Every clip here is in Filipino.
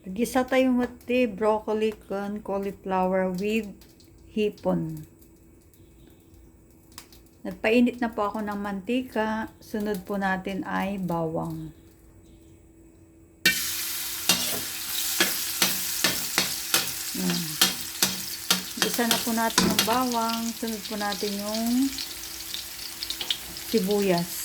Gisa tayong mati, broccoli con cauliflower with hipon. Nagpainit na po ako ng mantika. Sunod po natin ay bawang. Yan. Gisa na po natin yung bawang. Sunod po natin yung sibuyas.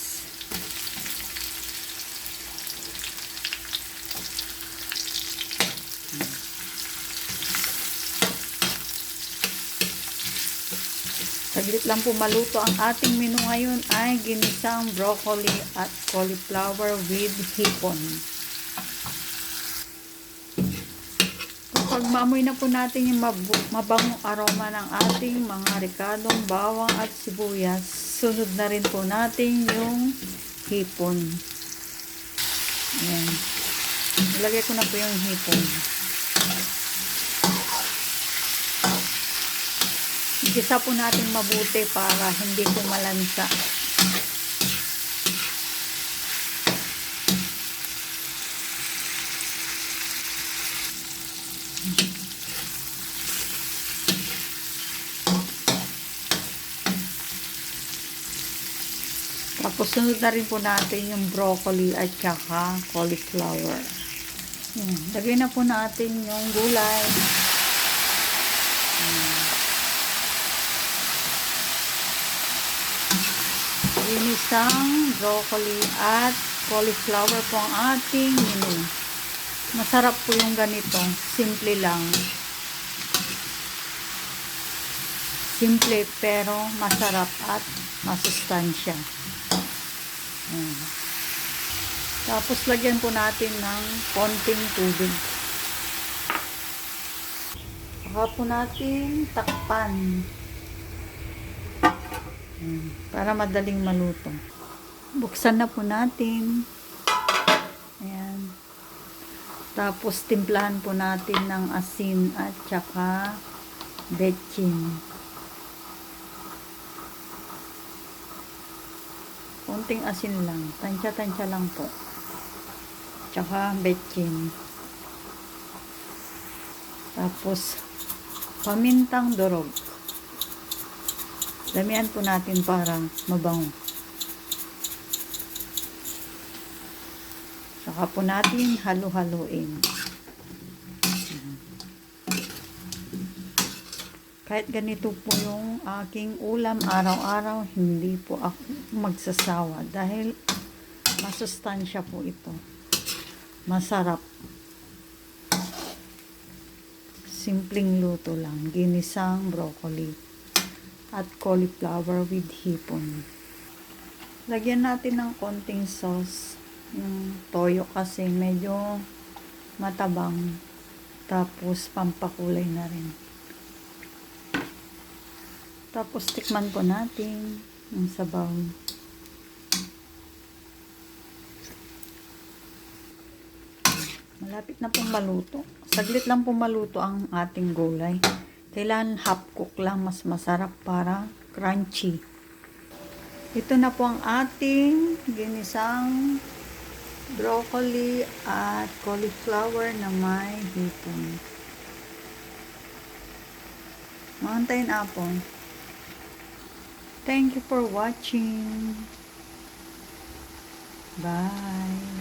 Saglit lang po maluto. Ang ating menu ngayon ay ginisang broccoli at cauliflower with hipon. Kapag maamoy na po natin yung mabangong aroma ng ating mga ricadong bawang at sibuyas, sunod na rin po natin yung hipon. Ayan. Ilagay ko na po yung hipon. Igisa po natin mabuti para hindi po malansa. Tapos sunod na rin po natin yung broccoli at saka cauliflower. Lagay na po natin yung gulay. Ginisang broccoli at cauliflower po ang ating menu. Masarap po yung ganito. Simple lang. Simple pero masarap at masustansya. Tapos lagyan po natin ng konting tubig. Saka po natin takpan. Para madaling maluto. Buksan na po natin. Ayan. Tapos timplahan po natin ng asin at saka betchin. Konting asin lang. Tansya-tansya lang po. Tsaka betchin. Tapos pamintang durog. Damihan po natin para mabango. Saka po natin halu-haluin. Kahit ganito po yung aking ulam araw-araw, hindi po ako magsasawa dahil masustansya po ito. Masarap. Simpleng luto lang. Ginisang broccoli at cauliflower with hipon. Lagyan natin ng konting sauce. Yung toyo kasi medyo matabang. Tapos pampakulay na rin. Tapos tikman po natin yung sabaw. Malapit na pong maluto. Saglit lang pong maluto ang ating gulay. Kailangan half cook lang, mas masarap para crunchy. Ito na po ang ating ginisang broccoli at cauliflower na may hipon. Mountain apple. Thank you for watching. Bye.